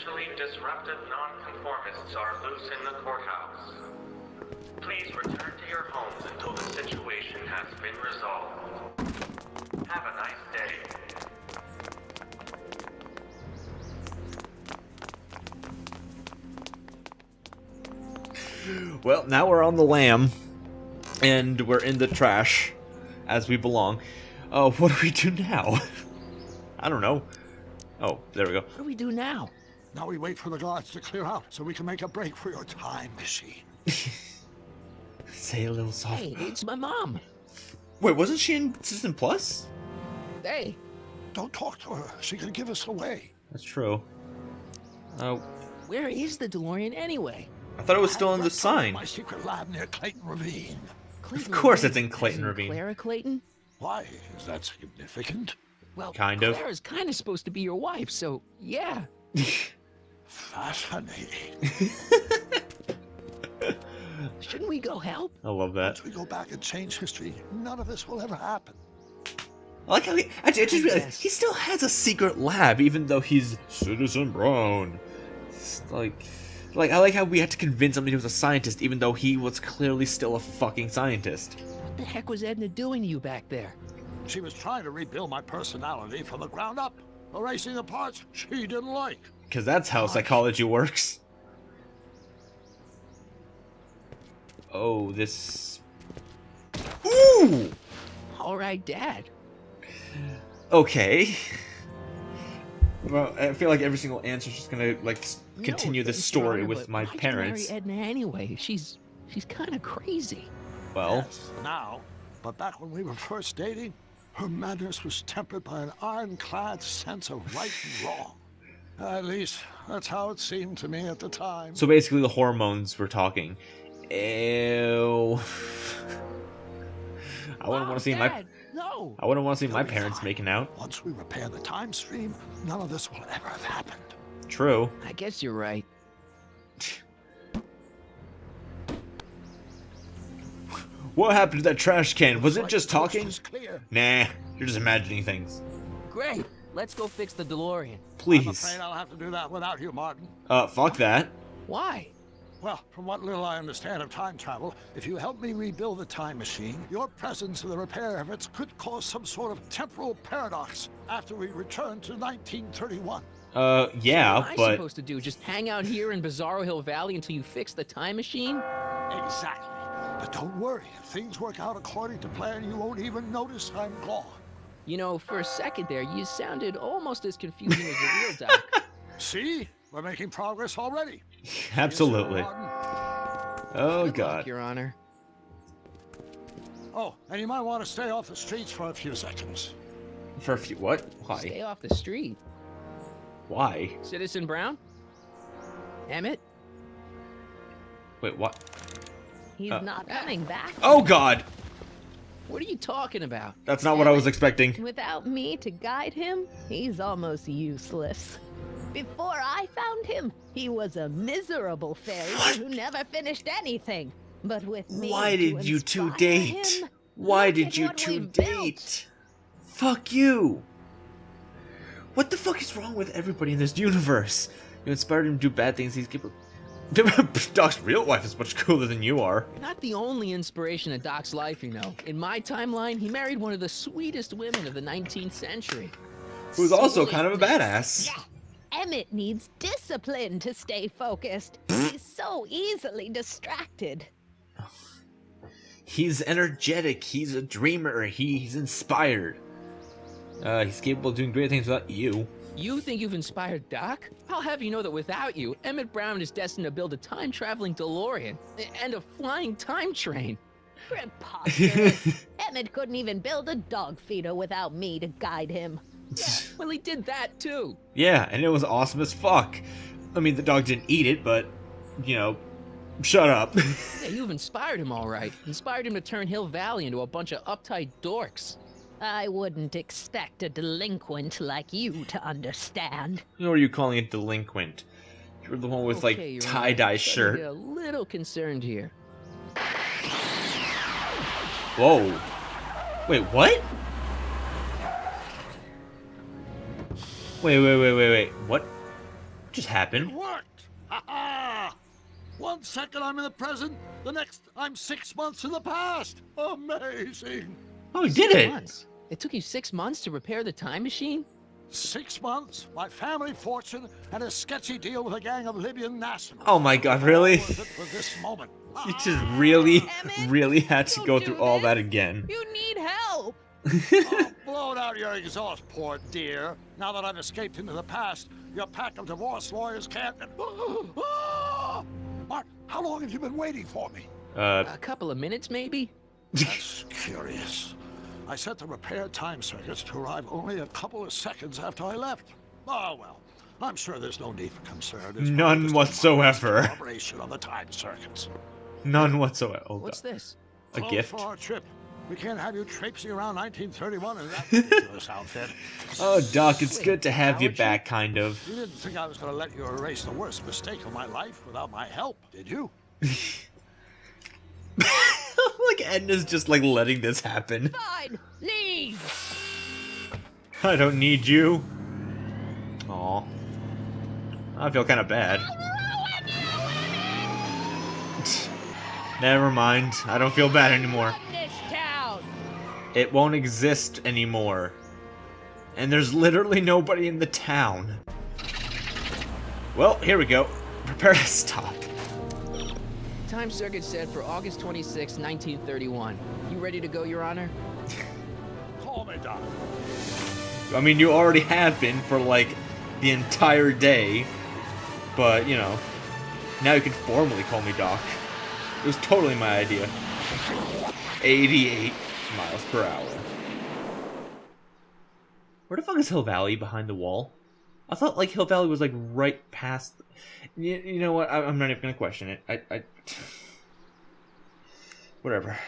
potentially disruptive nonconformists are loose in the courthouse. Please return to your homes until the situation has been resolved. Have a nice day. Well, now we're on the lam, and we're in the trash, as we belong. Oh, what do we do now? I don't know. Oh, there we go. What do we do now? Now we wait for the guards to clear out so we can make a break for your time machine. Say a little soft. Hey, it's my mom. Wait, wasn't she in Season Plus? Hey. Don't talk to her. She could give us away. That's true. Oh, Where is the DeLorean anyway? I thought it was still in the sign. My secret lab near Clayton Ravine. Clayton Of course Ravine? it's in Clayton As Ravine. Clara Clayton? Why? Is that significant? Well, Kind of. Clara's kind of supposed to be your wife, so yeah. Fascinating. Shouldn't we go help? I love that. Once we go back and change history, none of this will ever happen. I like how I just realized Yes. he still has a secret lab, even though he's Citizen Brown. It's like I like how we had to convince him that he was a scientist, even though he was clearly still a fucking scientist. What the heck was Edna doing to you back there? She was trying to rebuild my personality from the ground up, erasing the parts she didn't like. Because that's how psychology works. Oh, this... Ooh! All right, Dad. Okay. Well, I feel like every single answer is just gonna, like, continue No this offense, story Your Honor, with but my why'd you parents. marry Edna anyway. She's kind of crazy. Well, Yes, now. But back when we were first dating, her madness was tempered by an ironclad sense of right and wrong. At least, that's how it seemed to me at the time. so basically the hormones were talking. Ew. I wouldn't want to see Dad, no. I wouldn't want to see my You'll be parents fine. making out. Once we repair the time stream, none of this will ever have happened. True. I guess you're right. What happened to that trash can? Was it Like just the coast talking? is clear. Nah, you're just imagining things. Great. Let's go fix the DeLorean. I'm Please. afraid I'll have to do that without you, Martin. Fuck that. Why? Well, from what little I understand of time travel, if you help me rebuild the time machine, your presence in the repair efforts could cause some sort of temporal paradox after we return to 1931. Yeah, What am I but supposed to do? Just hang out here in Bizarro Hill Valley until you fix the time machine? Exactly. But don't worry, if things work out according to plan, you won't even notice I'm gone. You know, for a second there, you sounded almost as confusing as the real Doc. See? We're making progress already. absolutely. Yes, sir, Martin. Oh Good god. luck, Your Honor. Oh, and you might want to stay off the streets for a few seconds. For a few what? Stay Why? off the street. Why? Citizen Brown? Emmett? Wait, what? He's not coming back. Oh god! What are you talking about? That's not what I was expecting. Without me to guide him, he's almost useless. Before I found him, he was a miserable failure who never finished anything. But with me Why to did you two inspire date? him, Why look did at you what two we've built. date? Fuck you! What the fuck is wrong with everybody in this universe? You inspired him to do bad things, he's capable. Doc's real life is much cooler than you are. You're not the only inspiration in Doc's life, you know. In my timeline, he married one of the sweetest women of the 19th century. Who's also kind of a badass. Yeah. Emmett needs discipline to stay focused. He's so easily distracted. He's energetic, he's a dreamer, he's inspired. He's capable of doing great things without you. You think you've inspired Doc? I'll have you know that without you, Emmett Brown is destined to build a time-traveling DeLorean and a flying time train. Preposterous. Emmett couldn't even build a dog feeder without me to guide him. Well, he did that too. Yeah, and it was awesome as fuck. I mean, the dog didn't eat it, but, you know, shut up. Yeah, you've inspired him all right. Inspired him to turn Hill Valley into a bunch of uptight dorks. I wouldn't expect a delinquent like you to understand. Who are you calling a delinquent? You're the one with, Okay, like, Your Honor, tie-dye I'm starting to shirt. get a little concerned here. Whoa. Wait, what? Wait. What just happen. It worked! Ha ha! 1 second I'm in the present, the next I'm 6 months in the past. Amazing! Oh, he did it! Months. It took you 6 months to repair the time machine? 6 months, my family fortune, and a sketchy deal with a gang of Libyan nationals. Oh my god, really? All worth it for this moment. You just really, Emmett, really had to don't go do through all this. that again. You need help. Oh, blow out your exhaust, poor dear. Now that I've escaped into the past, your pack of divorce lawyers can't... Mark, how long have you been waiting for me? A couple of minutes, maybe? That's curious. I set the repair time circuits to arrive only a couple of seconds after I left. Oh, well. I'm sure there's no need for concern. It's None probably just a whatsoever. modest operation of the time circuits. None whatsoever. Oh, What's god. this? A Clothes gift? for our trip. We can't have you traipsing around 1931 in that ridiculous outfit. Oh, Doc, it's Wait, good to have you allergy? back, kind of. You didn't think I was going to let you erase the worst mistake of my life without my help, did you? Like, Edna's just, like, letting this happen. Fine, leave. I don't need you. Aw. I feel kind of bad. Never mind. I don't feel bad anymore. Run this town. It won't exist anymore. And there's literally nobody in the town. Well, here we go. Prepare to stop. Time circuit set for August 26, 1931. You ready to go, Your Honor? Call me, Doc. I mean, you already have been for, like, the entire day. But, you know, now you can formally call me Doc. It was totally my idea. 88 miles per hour. Where the fuck is Hill Valley behind the wall? I thought, like, Hill Valley was, like, right past... You know what? I'm not even gonna question it. I... Whatever.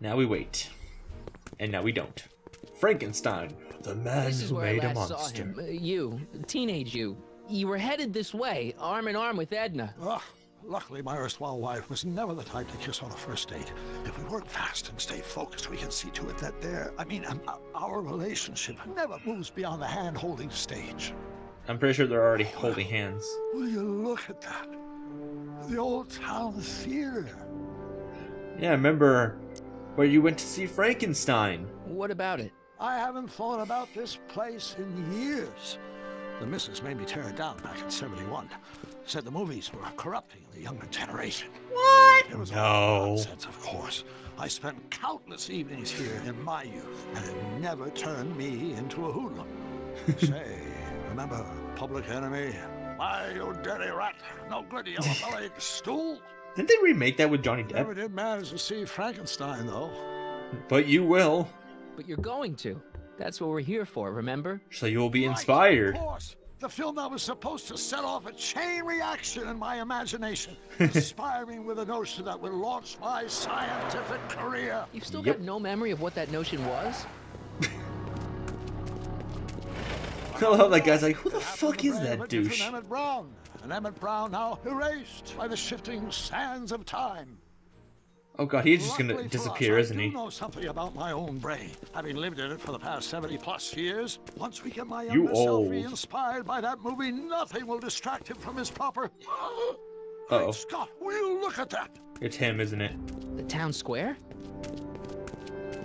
Now we wait. And now we don't. Frankenstein, the man This is who where I made a last saw monster. him. You, teenage you. You were headed this way, arm in arm with Edna. Ugh. Luckily, my erstwhile wife was never the type to kiss on a first date. If we work fast and stay focused, we can see to it that our relationship never moves beyond the hand-holding stage. I'm pretty sure they're already holding hands. Will you look at that? The old town theater. Yeah, I remember where you went to see Frankenstein. What about it? I haven't thought about this place in years. The missus made me tear it down back in '71. Said the movies were corrupting the younger generation. What? It was No. all nonsense, of course. I spent countless evenings here in my youth, and it never turned me into a hoodlum. Say, remember Public Enemy? Why, you dirty rat, no good yellow-bellied stool. Didn't they remake that with Johnny Depp? Never did manage to see Frankenstein, though. But you will. But you're going to. That's what we're here for, remember? So you will be Right, inspired. of course. The film that was supposed to set off a chain reaction in my imagination, inspiring with a notion that would launch my scientific career. You've still Yep. got no memory of what that notion was? I love that guy's like, who the It happened fuck in is the brain of that a different douche? Emmett Brown. An Emmett Brown now erased by the shifting sands of time. Oh god, he's just gonna Luckily for disappear, us, isn't I he? do know something about my own brain, having lived in it for the past 70+ years. Once we get my You younger self old. re-inspired by that movie, nothing will distract him from his proper... Uh-oh. Great Scott, will you look at that? It's him, isn't it? The town square?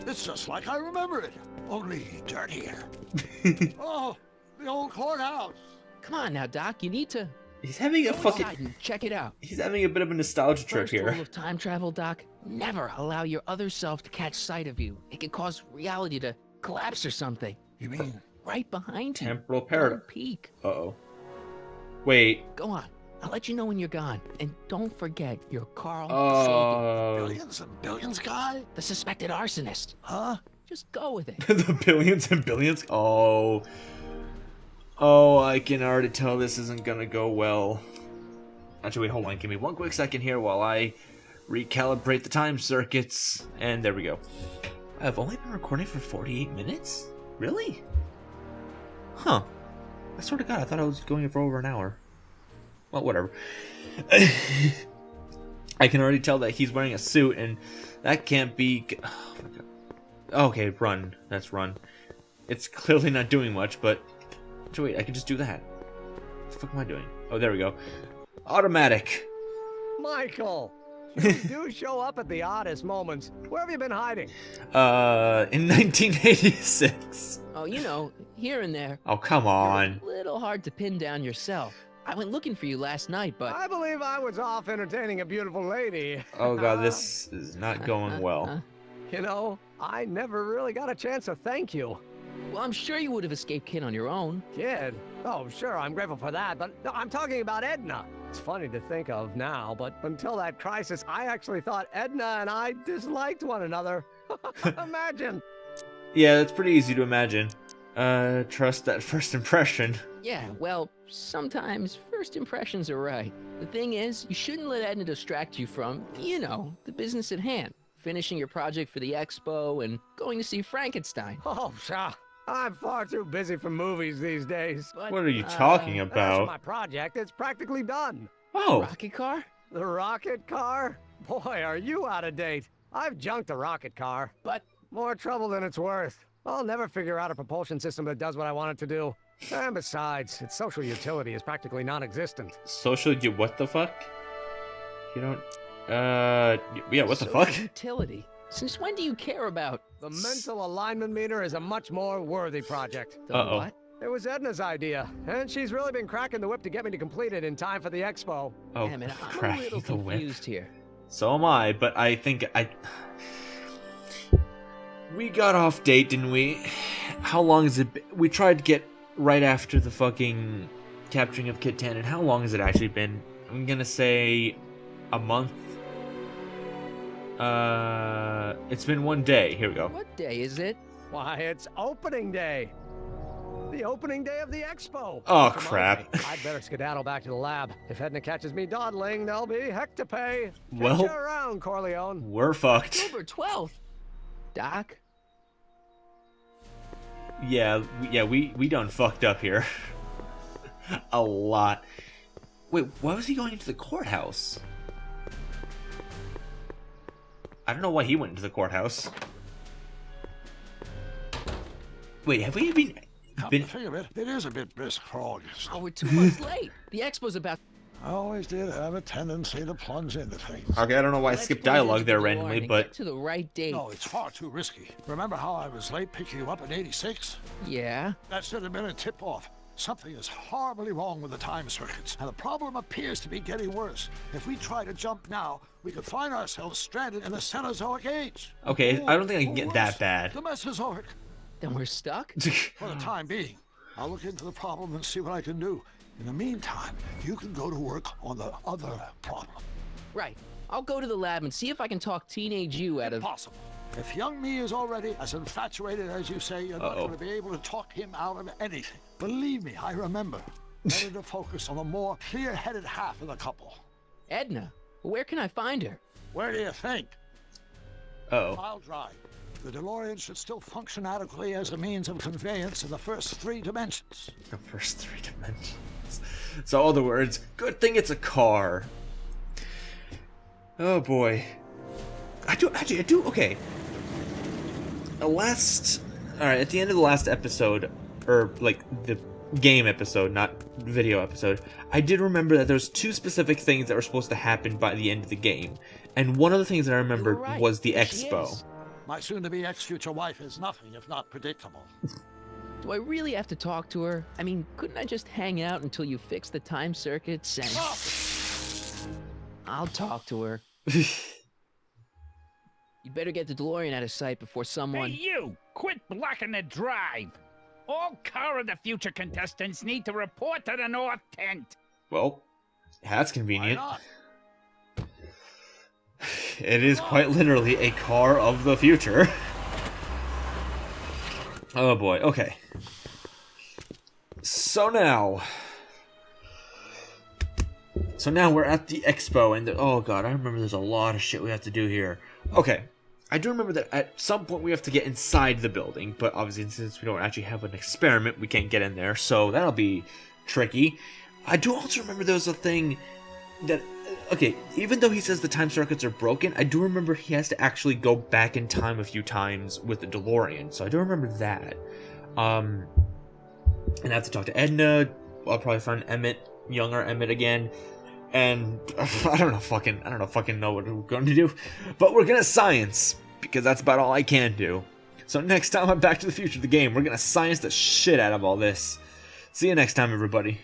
It's just like I remember it, only dirtier. Oh, the old courthouse. Come on now, Doc, you need to He's having a go fucking... inside and check it out. He's having a bit of a nostalgia trip First here. rule of time travel, Doc, never allow your other self to catch sight of you. It could cause reality to collapse or something. You mean? Right behind you. Temporal Don't paradox. peek. Uh-oh. Wait. Go on. I'll let you know when you're gone. And don't forget your Carl Sagan, Oh. Billions and billions guy? the suspected arsonist. Huh? Just go with it. The billions and billions? Oh. Oh, I can already tell this isn't gonna go well. Actually, wait, hold on. Give me one quick second here while I recalibrate the time circuits. And there we go. I've only been recording for 48 minutes? Really? Huh. I swear to God, I thought I was going for over an hour. Well, whatever. I can already tell that he's wearing a suit, and that can't be... Oh, my God. Okay, run. That's run. It's clearly not doing much, but So wait, I can just do that. What the fuck am I doing? Oh, there we go. Automatic. Michael, you do show up at the oddest moments. Where have you been hiding? In 1986. Oh, you know, here and there. Oh, come on. You're a little hard to pin down yourself. I went looking for you last night, but... I believe I was off entertaining a beautiful lady. Oh god, this is not going well. You know, I never really got a chance to thank you. Well, I'm sure you would have escaped Kid on your own. Kid? Oh, sure, I'm grateful for that, but no, I'm talking about Edna. It's funny to think of now, but until that crisis, I actually thought Edna and I disliked one another. Imagine. Yeah, it's pretty easy to imagine. Trust that first impression. Yeah, well, sometimes first impressions are right. The thing is, you shouldn't let Edna distract you from, you know, the business at hand. Finishing your project for the expo and going to see Frankenstein. Oh, sure. I'm far too busy for movies these days. But, What are you talking As for about? my project, it's practically done. Oh, Rocket car? The rocket car? Boy, are you out of date. I've junked the rocket car. But More trouble than it's worth. I'll never figure out a propulsion system that does what I want it to do. And besides, its social utility is practically non-existent. social, you what the fuck? You don't, yeah, what the social fuck? utility. Since when do you care about The mental alignment meter is a much more worthy project. the Uh-oh. what? It was Edna's idea, and she's really been cracking the whip to get me to complete it in time for the expo. Oh, Damn it, I'm a cracking little the whip. confused here. So am I, but I think we got off date, didn't we? How long has it been? We tried to get right after the fucking capturing of Kit Tannen. How long has it actually been? I'm gonna say a month. It's been 1 day. Here we go. What day is it? Why, it's opening day. The opening day of the expo. Oh, Come on, crap. Ray. I'd better skedaddle back to the lab. If Edna catches me dawdling, there'll be heck to pay. Well- Catch you around, Corleone. We're fucked. October 12th. Doc? Yeah, we done fucked up here. A lot. Wait, why was he going into the courthouse? I don't know why he went into the courthouse. Wait, have we been... Come to think of it, it is a bit brisk for August. Oh, we're 2 months late. The expo's about... I always did have a tendency to plunge into things. Okay, I don't know why I Let's skipped plunge dialogue into there the randomly, warning. but... Get to the right date. No, it's far too risky. Remember how I was late picking you up in '86? Yeah? That should have been a tip-off. Something is horribly wrong with the time circuits, and the problem appears to be getting worse. If we try to jump now, we could find ourselves stranded in the Cenozoic age. Okay, I don't think I can Or get that worse, bad. The Mesozoic. Then we're stuck? For the time being, I'll look into the problem and see what I can do. In the meantime, you can go to work on the other problem. Right. I'll go to the lab and see if I can talk teenage you out of... Impossible. If young me is already as infatuated as you say, you're not Uh-oh. going to be able to talk him out of anything. Believe me, I remember. Better to focus on the more clear-headed half of the couple. Edna. Where can I find her? Where do you think? Uh-oh. I'll drive. The DeLorean should still function adequately as a means of conveyance in the first 3 dimensions. The first 3 dimensions. So, in other words, good thing it's a car. Oh boy. I do, okay. Alright, at the end of the last episode, or like the game episode, not video episode, I did remember that there's 2 specific things that were supposed to happen by the end of the game. And one of the things that I remembered You're right. was the There she expo. is. My soon-to-be ex-future wife is nothing if not predictable. Do I really have to talk to her? I mean, couldn't I just hang out until you fix the time circuits and... I'll talk to her. You'd better get the DeLorean out of sight before someone... Hey, you! Quit blocking the drive! All Car of the Future contestants need to report to the North Tent. Well, that's Why convenient. not? It is quite literally a car of the future. Oh boy, okay. So now we're at the expo, and oh god, I remember there's a lot of shit we have to do here. Okay, I do remember that at some point we have to get inside the building, but obviously since we don't actually have an experiment, we can't get in there, so that'll be tricky. I do also remember there was a thing that... Okay, even though he says the time circuits are broken, I do remember he has to actually go back in time a few times with the DeLorean, so I do remember that. And I have to talk to Edna. I'll probably find Emmett, younger Emmett again. And I don't fucking know what we're going to do. But we're gonna science, because that's about all I can do. So next time on Back to the Future, the game, we're gonna science the shit out of all this. See you next time, everybody.